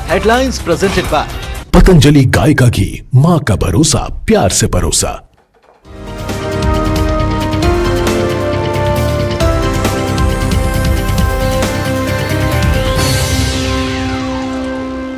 Headlines presented by Patanjali गाय का घी, माँ का भरोसा, प्यार से परोसा।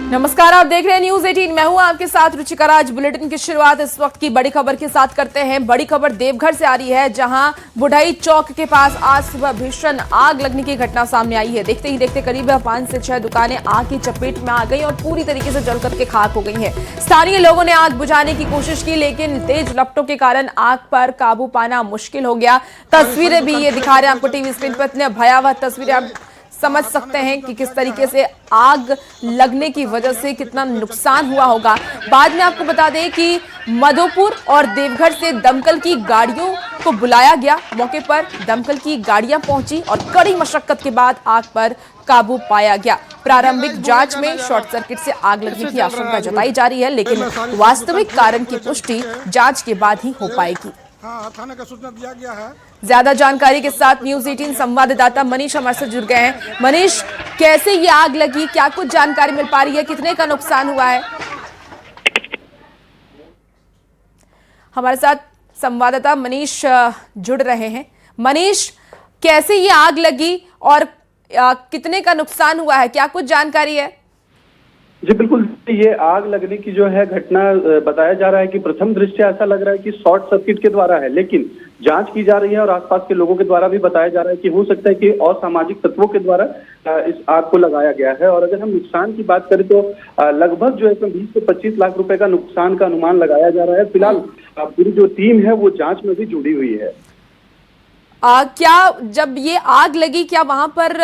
नमस्कार, आप देख रहे हैं न्यूज 18। मैं हूं आपके साथ रुचिका राज। बुलेटिन की शुरुआत इस वक्त की बड़ी खबर के साथ करते हैं। बड़ी खबर देवघर से आ रही है, जहां बुढ़ई चौक के पास आज सुबह भीषण आग लगने की घटना सामने आई है। देखते ही देखते करीब 5 से 6 दुकानें आग की चपेट में आ गई और पूरी तरीके से जल करके खाक हो गई हैं। स्थानीय लोगों ने आग बुझाने की कोशिश की, लेकिन तेज लपटों के कारण आग पर काबू पाना मुश्किल हो गया। तस्वीरें भी ये दिखा रहे हैं आपको टीवी स्क्रीन पर। इतने भयावह तस्वीरें आप समझ सकते हैं कि किस तरीके से आग लगने की वजह से कितना नुकसान हुआ होगा। बाद में आपको बता दें कि मधुपुर और देवघर से दमकल की गाड़ियों को बुलाया गया। मौके पर दमकल की गाड़ियां पहुंची और कड़ी मशक्कत के बाद आग पर काबू पाया गया। प्रारंभिक जांच में शॉर्ट सर्किट से आग लगने की आशंका जताई जा रही है, लेकिन वास्तविक कारण की पुष्टि जांच के बाद ही हो पाएगी। थाने का सूचना दिया गया है। ज्यादा जानकारी के साथ न्यूज 18 संवाददाता मनीष हमारे से जुड़ गए हैं। मनीष, कैसे ये आग लगी, क्या कुछ जानकारी मिल पा रही है, कितने का नुकसान हुआ है? हमारे साथ संवाददाता मनीष जुड़ रहे हैं। मनीष, कैसे ये आग लगी और कितने का नुकसान हुआ है, क्या कुछ जानकारी है? जी बिल्कुल, ये आग लगने की जो है घटना बताया जा रहा है कि प्रथम दृष्टया ऐसा लग रहा है कि शॉर्ट सर्किट के द्वारा है, लेकिन जांच की जा रही है और आसपास के लोगों के द्वारा भी बताया जा रहा है कि हो सकता है कि असामाजिक तत्वों के द्वारा इस आग को लगाया गया है। और अगर हम नुकसान की बात करें तो लगभग जो है 20 से 25 लाख रुपए का नुकसान का अनुमान लगाया जा रहा है। फिलहाल पूरी जो टीम है वो जांच में भी जुड़ी हुई है। क्या जब ये आग लगी, क्या वहां पर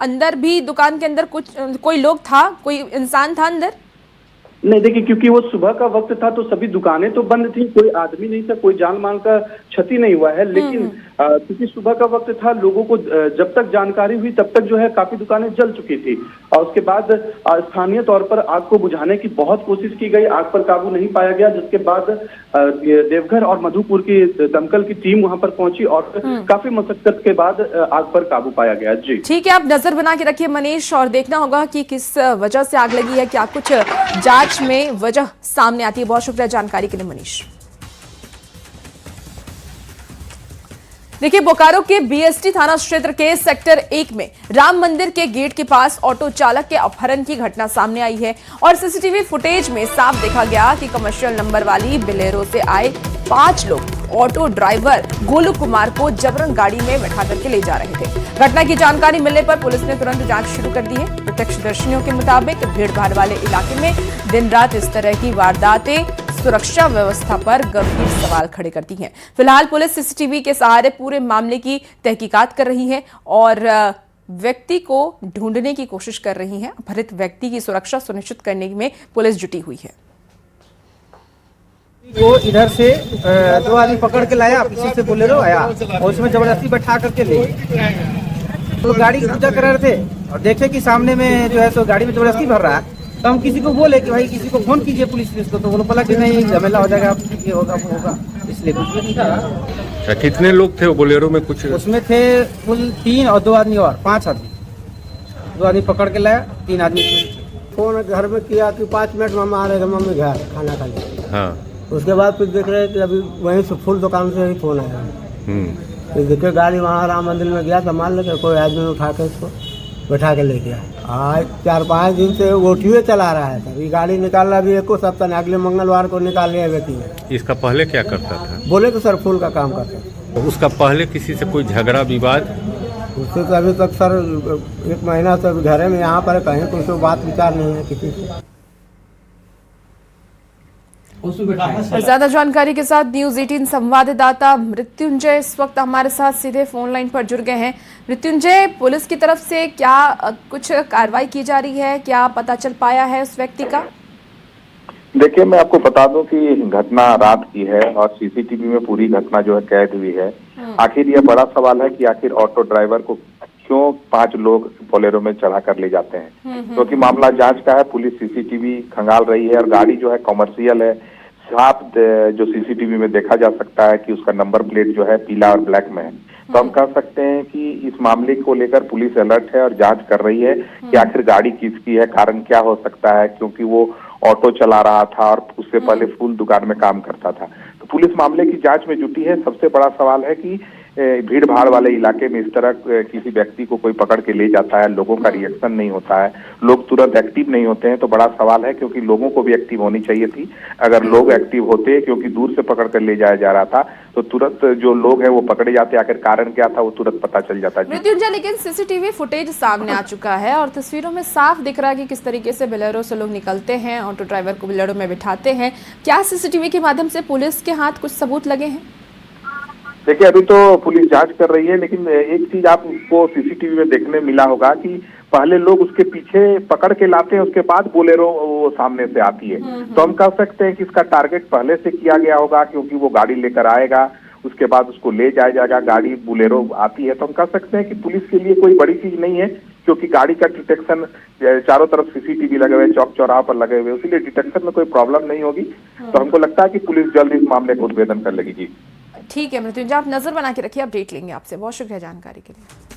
अंदर भी दुकान के अंदर कोई लोग था, कोई इंसान था अंदर? नहीं, देखिए, क्योंकि वो सुबह का वक्त था तो सभी दुकानें तो बंद थी, कोई आदमी नहीं था, कोई जान माल का क्षति नहीं हुआ है। लेकिन क्योंकि सुबह का वक्त था, लोगों को जब तक जानकारी हुई तब तक जो है काफी दुकानें जल चुकी थी और उसके बाद स्थानीय तौर पर आग को बुझाने की बहुत कोशिश की गई, आग पर काबू नहीं पाया गया। जिसके बाद देवघर और मधुपुर की दमकल की टीम वहां पर पहुंची और काफी मशक्कत के बाद आग पर काबू पाया गया। जी ठीक है, आप नजर बना के रखिए मनीष, और देखना होगा कि किस वजह से आग लगी है, क्या कुछ जांच में वजह सामने आती है। बहुत शुक्रिया जानकारी के लिए मनीष। देखिए, बोकारो के बीएसटी थाना क्षेत्र के सेक्टर 1 में राम मंदिर के गेट के पास ऑटो चालक के अपहरण की घटना सामने आई है और सीसीटीवी फुटेज में साफ देखा गया कि कमर्शियल नंबर वाली बोलेरो से आए 5 लोग ऑटो ड्राइवर गोलू कुमार को जबरन गाड़ी में बैठा करके ले जा रहे थे। घटना की जानकारी मिलने पर पुलिस ने तुरंत जांच शुरू कर दी है। प्रत्यक्षदर्शियों के मुताबिक भीड़ भाड़ वाले इलाके में दिन रात इस तरह की वारदातें सुरक्षा व्यवस्था पर गंभीर सवाल खड़े करती हैं। फिलहाल पुलिस सीसीटीवी के सहारे पूरे मामले की तहकीकात कर रही है और व्यक्ति को ढूंढने की कोशिश कर रही है। अपहरित व्यक्ति की सुरक्षा सुनिश्चित करने में पुलिस जुटी हुई है। वो इधर से 2 आदमी पकड़ के लाया, पीछे से बोलेरो आया और उसमें जबरदस्ती बैठा करके ले तो गाड़ी की पूजा कर रहे थे और देखे कि सामने में जो है तो गाड़ी में जबरदस्ती भर रहा है। तो हम किसी को बोले कि भाई किसी को फोन कीजिए पुलिस को, तो वो बोला कि नहीं झमेला हो जाएगा, ये होगा वो होगा, इसलिए कुछ भी नहीं था। कितने लोग थे वो बोलेरो में? कुछ उसमें थे कुल 3 और 2 आदमी और 5 आदमी। 2 आदमी पकड़ के लाया, 3 आदमी फोन घर में किया कि 5 मिनट में आ रहे मम्मी घर खाना खा लिया। हाँ, उसके बाद फिर देख रहे कि अभी वहीं से फुल दुकान से ही फोन आया। फिर देखे गाड़ी वहाँ राम मंदिर में गया, संभाल लेके कोई आदमी उठा के उसको बैठा के ले गया। आज 4-5 दिन से ओटीओ चला रहा है सर, ये गाड़ी निकाल रहा, अभी 1 सप्ताह नहीं, अगले मंगलवार को निकाल लिया व्यक्ति ने। इसका पहले क्या करता था? बोले तो सर फूल का काम करता था। तो उसका पहले किसी से कोई झगड़ा विवाद? उससे तो अभी तक सर 1 महीना से घर में यहाँ पर कहीं कोई तो बात विचार नहीं है किसी से। और ज्यादा जानकारी के साथ न्यूज 18 संवाददाता मृत्युंजय इस वक्त हमारे साथ सीधे फोन लाइन पर जुड़ गए हैं। मृत्युंजय, पुलिस की तरफ से क्या कुछ कार्रवाई की जा रही है, क्या पता चल पाया है उस व्यक्ति का? देखिए, मैं आपको बता दूं कि घटना रात की है और सीसीटीवी में पूरी घटना जो है कैद हुई है। आखिर यह बड़ा सवाल है कि आखिर ऑटो ड्राइवर को क्यों 5 लोग बोलेरो में चढ़ा कर ले जाते हैं, क्योंकि मामला जांच का है। पुलिस सीसीटीवी खंगाल रही है और गाड़ी जो है कमर्शियल है। साफ जो सीसीटीवी में देखा जा सकता है कि उसका नंबर प्लेट जो है पीला और ब्लैक में है। तो हम कह सकते हैं कि इस मामले को लेकर पुलिस अलर्ट है और जांच कर रही है कि आखिर गाड़ी किसकी है, कारण क्या हो सकता है, क्योंकि वो ऑटो चला रहा था और उससे पहले फूल दुकान में काम करता था। तो पुलिस मामले की जांच में जुटी है। सबसे बड़ा सवाल है कि भीड़ भाड़ वाले इलाके में इस तरह किसी व्यक्ति को कोई पकड़ के ले जाता है, लोगों का रिएक्शन नहीं होता है, लोग तुरंत एक्टिव नहीं होते हैं, तो बड़ा सवाल है, क्योंकि लोगों को भी एक्टिव होनी चाहिए थी। अगर लोग एक्टिव होते, क्योंकि दूर से पकड़ कर ले जाया जा रहा था, तो तुरंत जो लोग हैं वो पकड़े जाते, आखिर कारण क्या था वो तुरंत पता चल जाता। मृत्युंजय, लेकिन सीसीटीवी फुटेज सामने आ चुका है और तस्वीरों में साफ दिख रहा है कि किस तरीके से बोलेरो से लोग निकलते हैं, ऑटो ड्राइवर को बोलेरो में बिठाते हैं। क्या सीसीटीवी के माध्यम से पुलिस के हाथ कुछ सबूत लगे हैं? देखिए, अभी तो पुलिस जांच कर रही है, लेकिन एक चीज आपको सीसीटीवी में देखने मिला होगा कि पहले लोग उसके पीछे पकड़ के लाते हैं, उसके बाद बोलेरो वो सामने से आती है। तो हम कह सकते हैं कि इसका टारगेट पहले से किया गया होगा, क्योंकि वो गाड़ी लेकर आएगा, उसके बाद उसको ले जाया जाएगा, गाड़ी बोलेरो आती है। तो हम कह सकते हैं कि पुलिस के लिए कोई बड़ी चीज नहीं है, क्योंकि गाड़ी का डिटेक्शन चारों तरफ सीसीटीवी लगे हुए, चौक चौराहा पर लगे हुए, इसलिए डिटेक्शन में कोई प्रॉब्लम नहीं होगी। तो हमको लगता है कि पुलिस जल्द इस मामले को उद्भेदन कर लेगी। ठीक है मृत्युंजय, आप नजर बना के रखिए, अपडेट लेंगे आपसे। बहुत शुक्रिया जानकारी के लिए।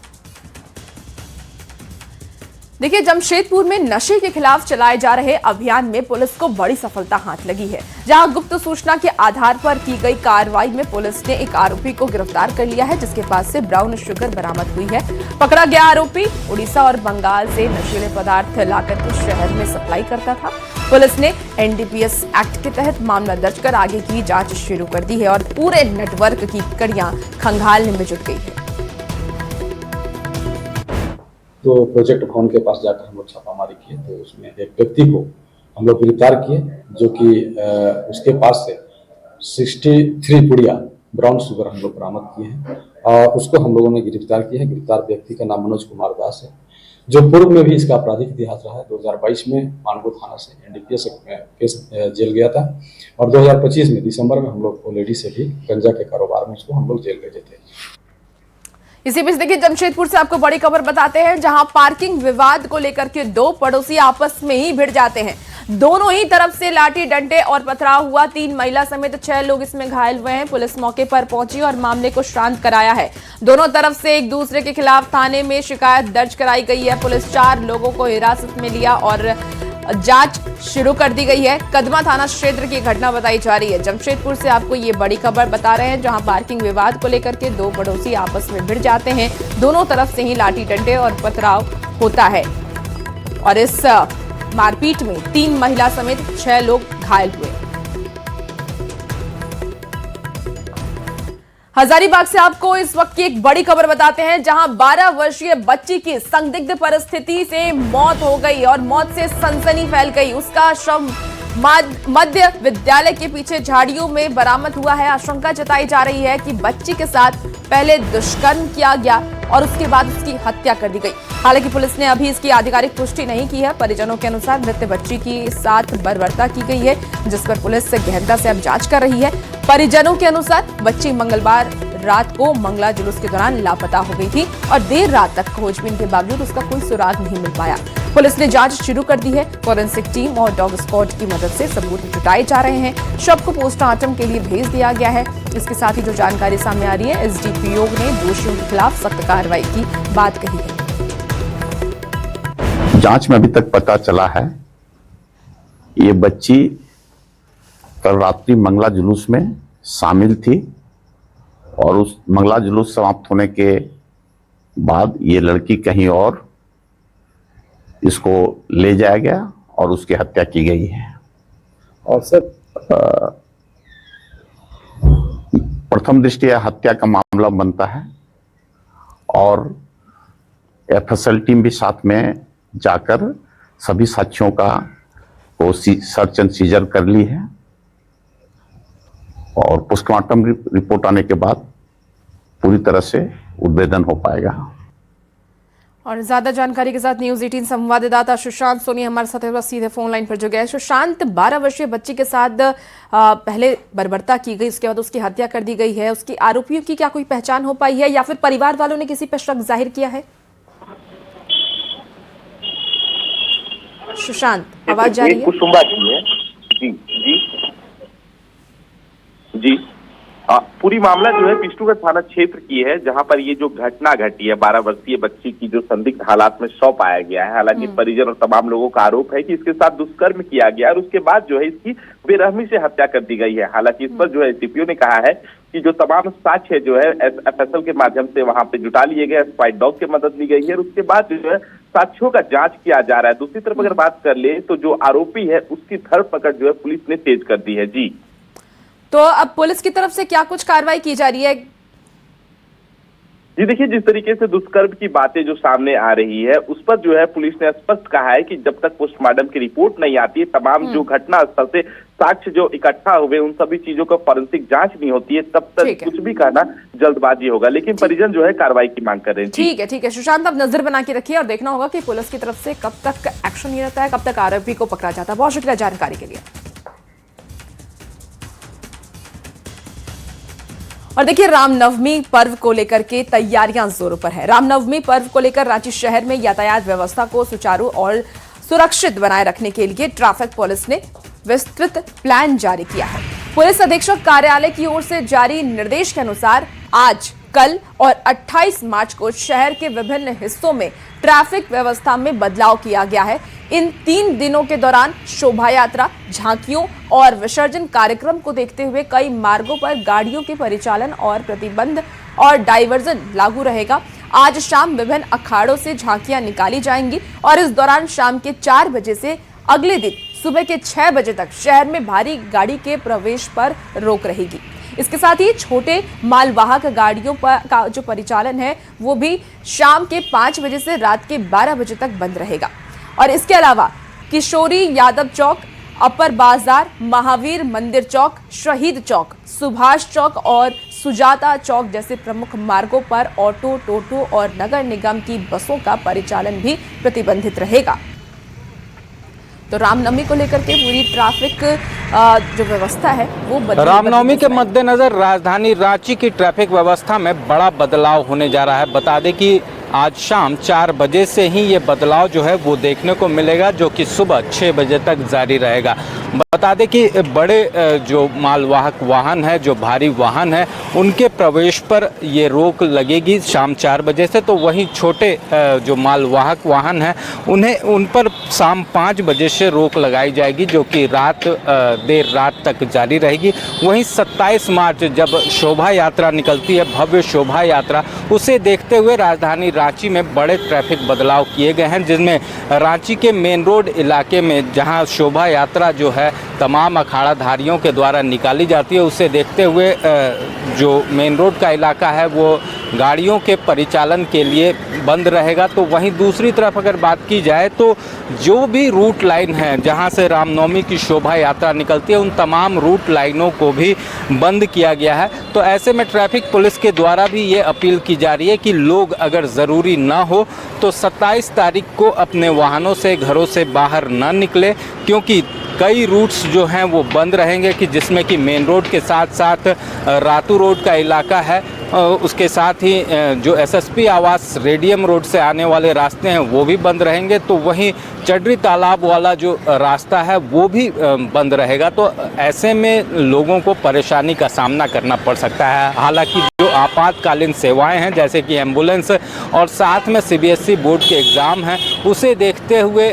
देखिए, जमशेदपुर में नशे के खिलाफ चलाए जा रहे अभियान में पुलिस को बड़ी सफलता हाथ लगी है, जहां गुप्त सूचना के आधार पर की गई कार्रवाई में पुलिस ने एक आरोपी को गिरफ्तार कर लिया है, जिसके पास से ब्राउन शुगर बरामद हुई है। पकड़ा गया आरोपी उड़ीसा और बंगाल से नशीले पदार्थ लाकर के शहर में सप्लाई करता था। पुलिस ने एनडीपीएस एक्ट के तहत मामला दर्ज कर आगे की जांच शुरू कर दी है और पूरे नेटवर्क की कड़ियां खंगालने में जुट गई है। तो प्रोजेक्ट भवन के पास जाकर हम लोग छापामारी किए, तो उसमें एक व्यक्ति को हम लोग गिरफ्तार किए, जो कि उसके पास से 63 पुड़िया ब्राउन शुगर हम लोग बरामद किए हैं और उसको हम लोगों ने गिरफ्तार किया है। गिरफ्तार व्यक्ति का नाम मनोज कुमार दास है, जो पूर्व में भी इसका आपराधिक इतिहास रहा है। 2022 में मानगो थाना से एनडीपीएस केस जेल गया था और 2025 में दिसंबर में हम लोग को लेडी से भी गंजा के कारोबार में उसको हम लोग जेल भेजे थे। इसी बीच देखिए, जमशेदपुर से आपको बड़ी खबर बताते हैं, जहां पार्किंग विवाद को लेकर के दो पड़ोसी आपस में ही भिड़ जाते हैं। दोनों ही तरफ से लाठी डंडे और पथराव हुआ। 3 महिला समेत 6 लोग इसमें घायल हुए हैं। पुलिस मौके पर पहुंची और मामले को शांत कराया है। दोनों तरफ से एक दूसरे के खिलाफ थाने में शिकायत दर्ज कराई गई है। पुलिस 4 लोगों को हिरासत में लिया और जांच शुरू कर दी गई है। कदमा थाना क्षेत्र की घटना बताई जा रही है। जमशेदपुर से आपको ये बड़ी खबर बता रहे हैं, जहां पार्किंग विवाद को लेकर के दो पड़ोसी आपस में भिड़ जाते हैं। दोनों तरफ से ही लाठी डंडे और पथराव होता है और इस मारपीट में 3 महिला समेत 6 लोग घायल हुए। हजारीबाग से आपको इस वक्त की एक बड़ी खबर बताते हैं, जहां 12 वर्षीय बच्ची की संदिग्ध परिस्थिति से मौत हो गई और मौत से सनसनी फैल गई। उसका शव मध्य विद्यालय के पीछे झाड़ियों में बरामद हुआ है। आशंका जताई जा रही है कि बच्ची के साथ पहले दुष्कर्म किया गया और उसके बाद उसकी हत्या कर दी गई। हालांकि पुलिस ने अभी इसकी आधिकारिक पुष्टि नहीं की है। परिजनों के अनुसार मृत बच्ची के साथ बर्बरता की गई है, जिस पर पुलिस गहनता से अब जांच कर रही है। परिजनों के अनुसार बच्ची मंगलवार रात को मंगला जुलूस के दौरान लापता हो गई थी और देर रात तक खोजबीन के बावजूद उसका कोई सुराग नहीं मिल पाया। पुलिस ने जांच शुरू कर दी है। फोरेंसिक टीम और डॉग स्क्वाड की मदद से सबूत जुटाए जा रहे हैं। शव को पोस्टमार्टम के लिए भेज दिया गया है। इसके साथ ही जो जानकारी सामने आ रही है, एसडीपीओ ने दोषियों के खिलाफ सख्त कार्रवाई की बात कही है। जांच में अभी तक पता चला है, ये बच्ची कल रात्रि मंगला जुलूस में शामिल थी और उस मंगला जुलूस समाप्त होने के बाद ये लड़की कहीं और इसको ले जाया गया और उसकी हत्या की गई है। और सर प्रथम दृष्टया हत्या का मामला बनता है और एफएसएल टीम भी साथ में जाकर सभी साक्ष्यों को सर्च एंड सीजर कर ली है और पोस्टमार्टम रिपोर्ट आने के बाद पूरी तरह से उद्भेदन हो पाएगा। और ज्यादा जानकारी के साथ न्यूज 18 संवाददाता सुशांत सोनी हमारे साथ सीधे फोन लाइन पर जुड़ गए। सुशांत, 12 वर्षीय बच्ची के साथ पहले बर्बरता की गई, उसके बाद उसकी हत्या कर दी गई है। उसकी आरोपियों की क्या कोई पहचान हो पाई है या फिर परिवार वालों ने किसी पर शक जाहिर किया है? सुशांत, आवाज जा रही है? कुसुम्बा जी है। जी जी जी पूरी मामला जो है विष्णुगढ़ थाना क्षेत्र की है, जहां पर ये जो घटना घटी है 12 वर्षीय बच्ची की जो संदिग्ध हालात में शव पाया गया है। हालांकि परिजन और तमाम लोगों का आरोप है कि इसके साथ दुष्कर्म किया गया और उसके बाद जो है इसकी बेरहमी से हत्या कर दी गई है। हालांकि इस पर जो है एसडीपीओ ने कहा है कि जो तमाम साक्ष्य जो है एफएसएल के माध्यम से वहां पे जुटा लिए गए, स्पाइट डॉग की मदद ली गई है और उसके बाद जो है साक्ष्यों का जांच किया जा रहा है। दूसरी तरफ अगर बात कर ले तो जो आरोपी है उसकी धरपकड़ जो है पुलिस ने तेज कर दी है। जी तो अब पुलिस की तरफ से क्या कुछ कार्रवाई की जा रही है? जी देखिए, जिस तरीके से दुष्कर्म की बातें जो सामने आ रही है उस पर जो है पुलिस ने स्पष्ट कहा है कि जब तक पोस्टमार्टम की रिपोर्ट नहीं आती है, तमाम जो घटना स्थल से साक्ष्य जो इकट्ठा हुए उन सभी चीजों का फॉरेंसिक जांच नहीं होती है, तब तक कुछ भी कहना जल्दबाजी होगा। लेकिन परिजन जो है कार्रवाई की मांग कर रहे हैं। ठीक है सुशांत, अब नजर बना के रखिए और देखना होगा कि पुलिस की तरफ से कब तक एक्शन नहीं रहता है, कब तक आरोपी को पकड़ा जाता है। बहुत शुक्रिया जानकारी के लिए। और देखिए, रामनवमी पर्व को लेकर के तैयारियां जोरों पर है। रामनवमी पर्व को लेकर रांची शहर में यातायात व्यवस्था को सुचारू और सुरक्षित बनाए रखने के लिए ट्रैफिक पुलिस ने विस्तृत प्लान जारी किया है। पुलिस अधीक्षक कार्यालय की ओर से जारी निर्देश के अनुसार आज, कल और 28 मार्च को शहर के विभिन्न हिस्सों में ट्रैफिक व्यवस्था में बदलाव किया गया है। इन 3 दिनों के दौरान शोभा यात्रा, झांकियों और विसर्जन कार्यक्रम को देखते हुए कई मार्गों पर गाड़ियों के परिचालन और प्रतिबंध और डाइवर्जन लागू रहेगा। आज शाम विभिन्न अखाड़ों से झांकियां निकाली जाएंगी और इस दौरान शाम के 4 बजे से अगले दिन सुबह के 6 बजे तक शहर में भारी गाड़ी के प्रवेश पर रोक रहेगी। इसके साथ ही छोटे मालवाहक गाड़ियों का जो परिचालन है वो भी शाम के 5 बजे से रात के 12 बजे तक बंद रहेगा। और इसके अलावा किशोरी यादव चौक, अपर बाजार, महावीर मंदिर चौक, शहीद चौक, सुभाष चौक और सुजाता चौक जैसे प्रमुख मार्गों पर ऑटो, टोटो और नगर निगम की बसों का परिचालन भी प्रतिबंधित रहेगा। तो रामनवमी को लेकर के पूरी ट्रैफिक जो व्यवस्था है वो रामनवमी के मद्देनजर राजधानी रांची की ट्रैफिक व्यवस्था में बड़ा बदलाव होने जा रहा है। बता दें कि आज शाम 4 बजे से ही ये बदलाव जो है वो देखने को मिलेगा, जो कि सुबह 6 बजे तक जारी रहेगा। बता दें कि बड़े जो मालवाहक वाहन है, जो भारी वाहन है, उनके प्रवेश पर ये रोक लगेगी शाम 4 बजे से। तो वहीं छोटे जो मालवाहक वाहन हैं उन पर शाम 5 बजे से रोक लगाई जाएगी, जो कि देर रात तक जारी रहेगी। वहीं 27 मार्च जब शोभा यात्रा निकलती है, भव्य शोभा यात्रा, उसे देखते हुए राजधानी रांची में बड़े ट्रैफिक बदलाव किए गए हैं, जिसमें रांची के मेन रोड इलाके में जहां शोभा यात्रा जो है तमाम अखाड़ाधारियों के द्वारा निकाली जाती है, उसे देखते हुए जो मेन रोड का इलाका है वो गाड़ियों के परिचालन के लिए बंद रहेगा। तो वहीं दूसरी तरफ अगर बात की जाए तो जो भी रूट लाइन है जहां से रामनवमी की शोभा यात्रा निकलती है, उन तमाम रूट लाइनों को भी बंद किया गया है। तो ऐसे में ट्रैफिक पुलिस के द्वारा भी ये अपील की जा रही है कि लोग अगर ज़रूरी ना हो तो 27 तारीख को अपने वाहनों से, घरों से बाहर ना निकले, क्योंकि कई रूट्स जो हैं वो बंद रहेंगे, कि जिसमें कि मेन रोड के साथ साथ रातू रोड का इलाका है, उसके साथ ही जो एसएसपी आवास रेडियम रोड से आने वाले रास्ते हैं वो भी बंद रहेंगे। तो वहीं चडरी तालाब वाला जो रास्ता है वो भी बंद रहेगा। तो ऐसे में लोगों को परेशानी का सामना करना पड़ सकता है। हालांकि जो आपातकालीन सेवाएं हैं जैसे कि एम्बुलेंस और साथ में सीबीएसई बोर्ड के एग्ज़ाम हैं, उसे देखते हुए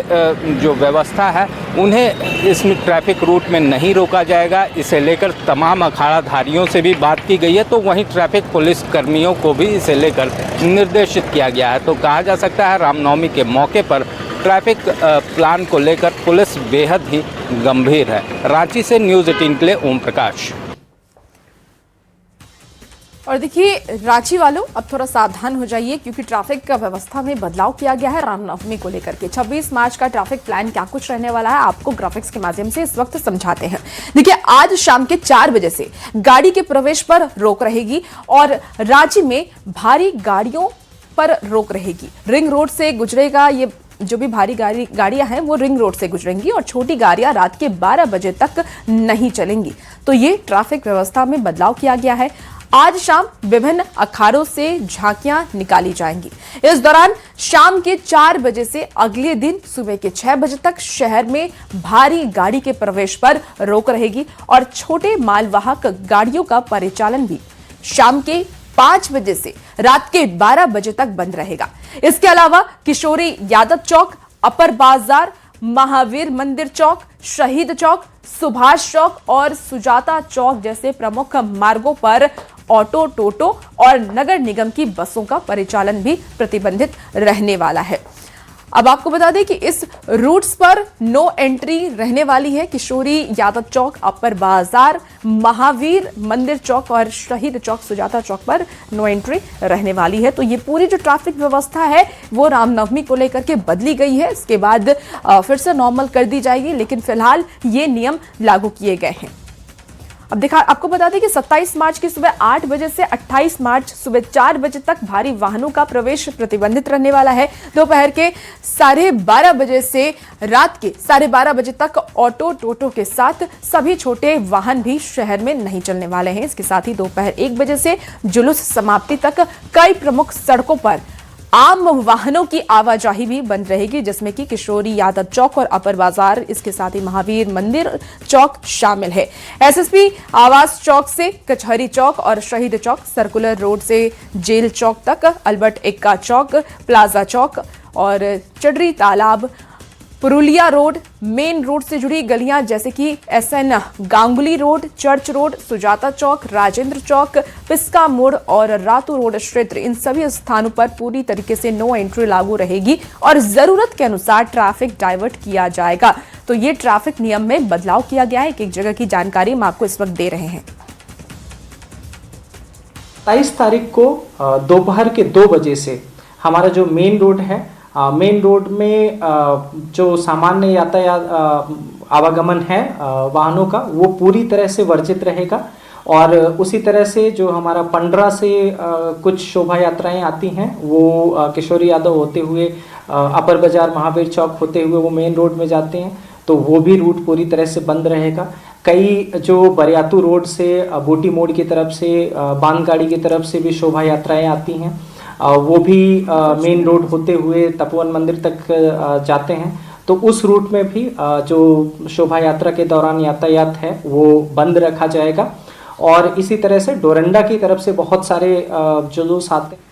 जो व्यवस्था है उन्हें इस ट्रैफिक रूट में नहीं रोका जाएगा। इसे लेकर तमाम अखाड़ाधारियों से भी बात की गई है। तो वहीं ट्रैफिक पुलिस कर्मियों को भी इसे लेकर निर्देशित किया गया है। तो कहा जा सकता है रामनवमी के मौके पर ट्रैफिक प्लान को लेकर पुलिस बेहद ही गंभीर है। रांची से न्यूज़ 18 के लिए ओम प्रकाश। और देखिए रांची वालों, अब थोड़ा सावधान हो जाइए क्योंकि ट्रैफिक का व्यवस्था में बदलाव किया गया है रामनवमी को लेकर के। 26 मार्च का ट्रैफिक प्लान क्या कुछ रहने वाला है आपको ग्राफिक्स के माध्यम से इस वक्त समझाते हैं। देखिए, आज शाम के 4 बजे से गाड़ी के प्रवेश पर रोक रहेगी और रांची में भारी गाड़ियों पर रोक रहेगी। रिंग रोड से गुजरेगा, ये जो भी भारी गाड़ियां हैं वो रिंग रोड से गुजरेंगी और छोटी गाड़ियां रात के 12 बजे तक नहीं चलेंगी। तो ये ट्रैफिक व्यवस्था में बदलाव किया गया है। आज शाम विभिन्न अखाड़ों से झांकियां निकाली जाएंगी। इस दौरान शाम के 4 बजे से अगले दिन सुबह के 6 बजे तक शहर में भारी गाड़ी के प्रवेश पर रोक रहेगी और छोटे मालवाहक गाड़ियों का परिचालन भी शाम के 5 बजे से रात के 12 बजे तक बंद रहेगा। इसके अलावा किशोरी यादव चौक, अपर बाजार, महावीर मंदिर चौक, शहीद चौक, सुभाष चौक और सुजाता चौक जैसे प्रमुख मार्गों पर ऑटो, टोटो और नगर निगम की बसों का परिचालन भी प्रतिबंधित रहने वाला है। अब आपको बता दें कि इस रूट्स पर नो एंट्री रहने वाली है। किशोरी यादव चौक, अपर बाजार, महावीर मंदिर चौक और शहीद चौक, सुजाता चौक पर नो एंट्री रहने वाली है। तो ये पूरी जो ट्रैफिक व्यवस्था है वो रामनवमी को लेकर के बदली गई है। इसके बाद फिर से नॉर्मल कर दी जाएगी, लेकिन फिलहाल ये नियम लागू किए गए हैं। अब आपको बता दें कि 27 मार्च की सुबह 8 बजे से 28 मार्च सुबह 4 बजे तक भारी वाहनों का प्रवेश प्रतिबंधित रहने वाला है। दोपहर के 12:30 बजे से रात के 12:30 बजे तक ऑटो, टोटो के साथ सभी छोटे वाहन भी शहर में नहीं चलने वाले हैं। इसके साथ ही दोपहर 1 बजे से जुलूस समाप्ति तक कई प्रमुख सड़कों पर आम वाहनों की आवाजाही भी बंद रहेगी, जिसमें कि किशोरी यादव चौक और अपर बाजार, इसके साथ ही महावीर मंदिर चौक शामिल है। एसएसपी आवास चौक से कचहरी चौक और शहीद चौक, सर्कुलर रोड से जेल चौक तक, अल्बर्ट एक्का चौक, प्लाजा चौक और चडरी तालाब, पुरुलिया रोड, मेन रोड से जुड़ी गलियां जैसे कि SN Ganguly road, church road, Sujata Chowk, Rajendra Chowk, Piska Mor और रातू रोड क्षेत्र, इन सभी स्थानों पर पूरी तरीके से नो एंट्री लागू रहेगी और जरूरत के अनुसार ट्रैफिक डाइवर्ट किया जाएगा। तो ये ट्रैफिक नियम में बदलाव किया गया है। एक जगह की जानकारी हम आपको इस वक्त दे रहे हैं। 23 तारीख को दोपहर के 2 बजे से हमारा जो मेन रोड है, मेन रोड में जो सामान्य यातायात आवागमन है वाहनों का, वो पूरी तरह से वर्जित रहेगा। और उसी तरह से जो हमारा पंडरा से कुछ शोभा यात्राएं आती हैं, वो किशोरी यादव होते हुए अपर बाजार, महावीर चौक होते हुए वो मेन रोड में जाते हैं, तो वो भी रूट पूरी तरह से बंद रहेगा। कई जो बरियातू रोड से बोटी मोड़ की तरफ से, बांधगाड़ी की तरफ से भी शोभा यात्राएं आती हैं, वो भी मेन रोड होते हुए तपोवन मंदिर तक जाते हैं। तो उस रूट में भी जो शोभा यात्रा के दौरान यातायात है वो बंद रखा जाएगा। और इसी तरह से डोरंडा की तरफ से बहुत सारे जुलूस आते हैं।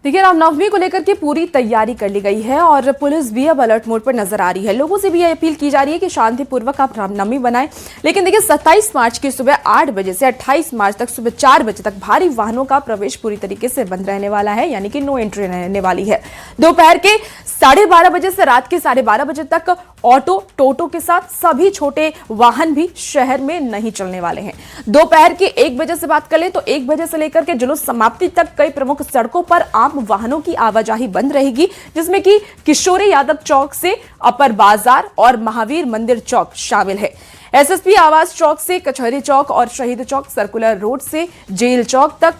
देखिए, रामनवमी को लेकर के पूरी तैयारी कर ली गई है और पुलिस भी अब अलर्ट मोड पर नजर आ रही है। लोगों से भी यह अपील की जा रही है कि शांतिपूर्वक आप रामनवमी बनाएं। लेकिन देखिए, 27 मार्च की सुबह 8 बजे से 28 मार्च तक सुबह 4 बजे तक भारी वाहनों का प्रवेश पूरी तरीके से बंद रहने वाला है, यानी कि नो एंट्री रहने वाली है। दोपहर के 12:30 बजे से रात के 12:30 बजे तक ऑटो, टोटो के साथ सभी छोटे वाहन भी शहर में नहीं चलने वाले हैं। दोपहर के 1 बजे से बात कर ले तो 1 बजे से लेकर के जुलूस समाप्ति तक कई प्रमुख सड़कों पर आम वाहनों की आवाजाही बंद रहेगी, जिसमें कि किशोरी यादव चौक से अपर बाजार और महावीर मंदिर चौक शामिल है। एसएसपी आवास चौक से कचहरी चौक और शहीद चौक, सर्कुलर रोड से जेल चौक तक,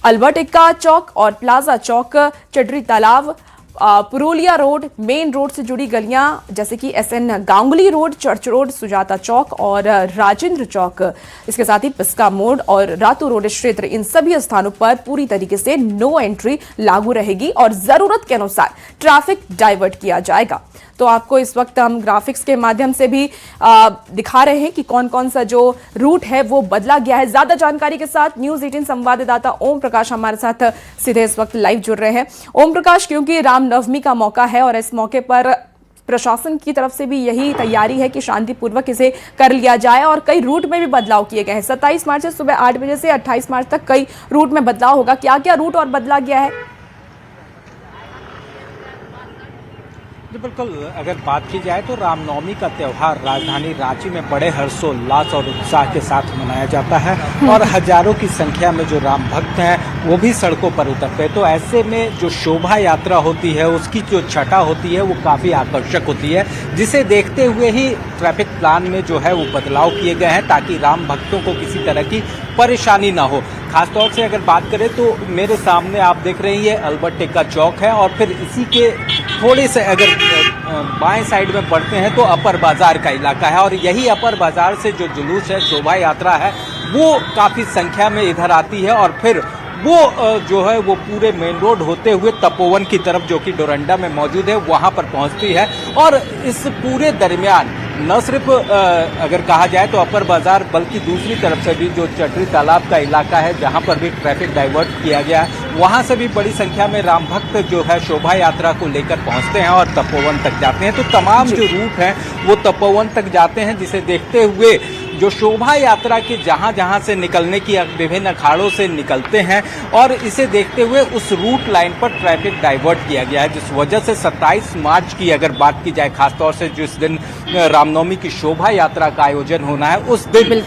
अल्बर्ट एक्का चौक और प्लाजा चौक, चडरी तालाब, पुरुलिया रोड, मेन रोड से जुड़ी गलियां जैसे कि SN Ganguly road, church road, Sujata Chowk और राजेंद्र चौक, इसके साथ ही पिस्का मोड़ और रातू रोड क्षेत्र, इन सभी स्थानों पर पूरी तरीके से नो एंट्री लागू रहेगी और जरूरत के अनुसार ट्रैफिक डाइवर्ट किया जाएगा। तो आपको इस वक्त हम ग्राफिक्स के माध्यम से भी दिखा रहे हैं कि कौन कौन सा जो रूट है वो बदला गया है। ज्यादा जानकारी के साथ न्यूज़ 18 संवाददाता ओम प्रकाश हमारे साथ सीधे इस वक्त लाइव जुड़ रहे हैं। ओम प्रकाश, क्योंकि रामनवमी का मौका है और इस मौके पर प्रशासन की तरफ से भी यही तैयारी है कि शांतिपूर्वक इसे कर लिया जाए और कई रूट में भी बदलाव किए गए हैं। 27 मार्च से सुबह 8 बजे से 28 मार्च तक कई रूट में बदलाव होगा। क्या क्या रूट और बदला गया है? जी बिल्कुल, अगर बात की जाए तो रामनवमी का त्यौहार राजधानी रांची में बड़े हर्षोल्लास और उत्साह के साथ मनाया जाता है और हजारों की संख्या में जो राम भक्त हैं वो भी सड़कों पर उतरते हैं। तो ऐसे में जो शोभा यात्रा होती है उसकी जो छटा होती है वो काफ़ी आकर्षक होती है, जिसे देखते हुए ही ट्रैफिक प्लान में जो है वो बदलाव किए गए हैं ताकि राम भक्तों को किसी तरह की परेशानी ना हो। खासतौर से अगर बात करें तो मेरे सामने आप देख रहे हैं ये अल्बर्ट एक्का चौक है और फिर इसी के थोड़े से अगर बाएं साइड में बढ़ते हैं तो अपर बाजार का इलाका है और यही अपर बाजार से जो जुलूस है, शोभा यात्रा है, वो काफ़ी संख्या में इधर आती है और फिर वो जो है वो पूरे मेन रोड होते हुए तपोवन की तरफ जो कि डोरंडा में मौजूद है वहाँ पर पहुँचती है। और इस पूरे दरमियान न सिर्फ अगर कहा जाए तो अपर बाजार बल्कि दूसरी तरफ से भी जो चटरी तालाब का इलाका है जहाँ पर भी ट्रैफिक डाइवर्ट किया गया है वहाँ से भी बड़ी संख्या में राम भक्त जो है शोभा यात्रा को लेकर पहुँचते हैं और तपोवन तक जाते हैं। तो तमाम जो रूट हैं वो तपोवन तक जाते हैं, जिसे देखते हुए जो शोभा यात्रा के जहाँ जहाँ से निकलने की विभिन्न अखाड़ों से निकलते हैं और इसे देखते हुए उस रूट लाइन पर ट्रैफिक डाइवर्ट किया गया है, जिस वजह से 27 मार्च की अगर बात की जाए खासतौर से जिस दिन रामनवमी की शोभा यात्रा का आयोजन होना है उस दिन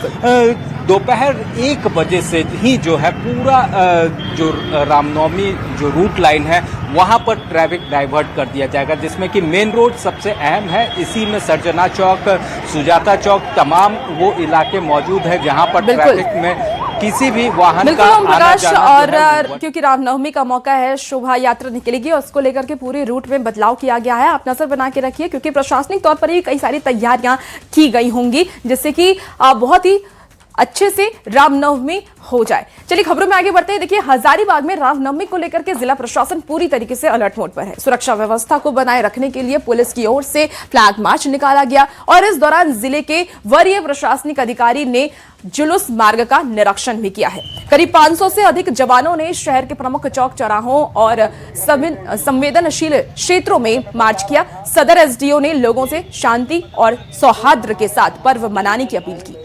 दोपहर 1 बजे से ही जो है पूरा जो रामनवमी जो रूट लाइन है वहाँ पर ट्रैफिक डाइवर्ट कर दिया जाएगा, जिसमें कि मेन रोड सबसे अहम है। इसी में सर्जना चौक, सुजाता चौक, तमाम वो इलाके मौजूद है जहाँ पर ट्रैफिक में किसी भी वाहन का आना जाना और क्योंकि रामनवमी का मौका है, शोभा यात्रा निकलेगी और उसको लेकर के पूरे रूट में बदलाव किया गया है। आप नजर बना के रखिए क्योंकि प्रशासनिक तौर पर ही कई सारी तैयारियां की गई होंगी जिससे कि बहुत ही अच्छे से रामनवमी हो जाए। चलिए खबरों में आगे बढ़ते हैं। देखिए हजारीबाग में रामनवमी को लेकर के जिला प्रशासन पूरी तरीके से अलर्ट मोड पर है। सुरक्षा व्यवस्था को बनाए रखने के लिए पुलिस की ओर से फ्लैग मार्च निकाला गया और इस दौरान जिले के वरीय प्रशासनिक अधिकारी ने जुलूस मार्ग का निरीक्षण भी किया है। करीब 500 से अधिक जवानों ने शहर के प्रमुख चौक चौराहों और संवेदनशील क्षेत्रों में मार्च किया। सदर एसडीओ ने लोगों से शांति और सौहार्द के साथ पर्व मनाने की अपील की।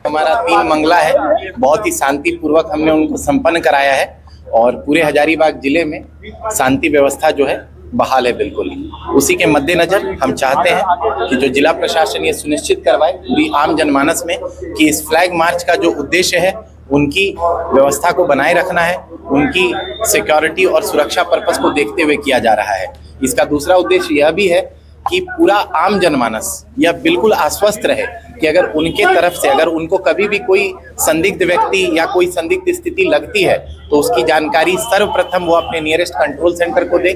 हमारा 3 मंगला है, बहुत ही शांतिपूर्वक हमने उनको संपन्न कराया है और पूरे हजारीबाग जिले में शांति व्यवस्था जो है बहाल है बिल्कुल। उसी के मद्देनजर हम चाहते हैं कि जो जिला प्रशासन ये सुनिश्चित करवाए पूरी आम जनमानस में कि इस फ्लैग मार्च का जो उद्देश्य है उनकी व्यवस्था को बनाए रखना है, उनकी सिक्योरिटी और सुरक्षा पर्पस को देखते हुए किया जा रहा है। इसका दूसरा उद्देश्य यह भी है कि पूरा आम जनमानस यह बिल्कुल आश्वस्त रहे कि अगर उनके तरफ से अगर उनको कभी भी कोई संदिग्ध व्यक्ति या कोई संदिग्ध स्थिति लगती है तो उसकी जानकारी सर्वप्रथम वो अपने नियरेस्ट कंट्रोल सेंटर को दे।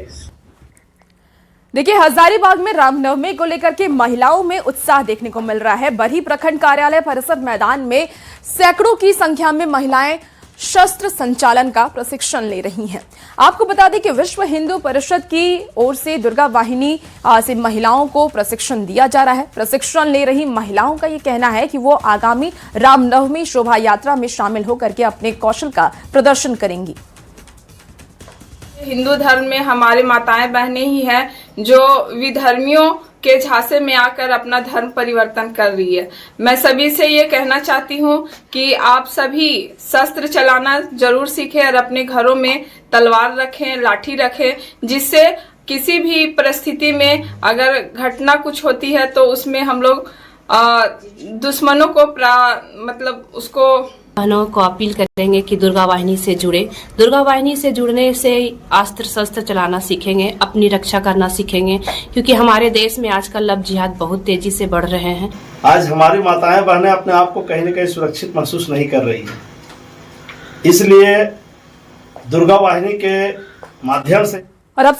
देखिए हजारीबाग में रामनवमी को लेकर के महिलाओं में उत्साह देखने को मिल रहा है। बरही प्रखंड कार्यालय परिसर मैदान में सैकड़ों की संख्या में महिलाएं शस्त्र संचालन का प्रशिक्षण ले रही हैं। आपको बता दें कि विश्व हिंदू परिषद की ओर से दुर्गा वाहिनी से महिलाओं को प्रशिक्षण दिया जा रहा है। प्रशिक्षण ले रही महिलाओं का ये कहना है कि वो आगामी रामनवमी शोभा यात्रा में शामिल होकर के अपने कौशल का प्रदर्शन करेंगी। हिंदू धर्म में हमारे माताएं बहनें ही हैं जो विधर्मियों के झांसे में आकर अपना धर्म परिवर्तन कर रही है। मैं सभी से ये कहना चाहती हूँ कि आप सभी शस्त्र चलाना जरूर सीखें और अपने घरों में तलवार रखें, लाठी रखें, जिससे किसी भी परिस्थिति में अगर घटना कुछ होती है तो उसमें हम लोग दुश्मनों को मतलब उसको बहनों को अपील करेंगे कि दुर्गा वाहिनी से जुड़े। दुर्गा वाहिनी से जुड़ने से अस्त्र शस्त्र चलाना सीखेंगे, अपनी रक्षा करना सीखेंगे, क्योंकि हमारे देश में आजकल लव जिहाद बहुत तेजी से बढ़ रहे हैं। आज हमारी माताएं बहनें अपने आप को कहीं न कहीं सुरक्षित महसूस नहीं कर रही है, इसलिए दुर्गा वाहिनी के माध्यम से। और अब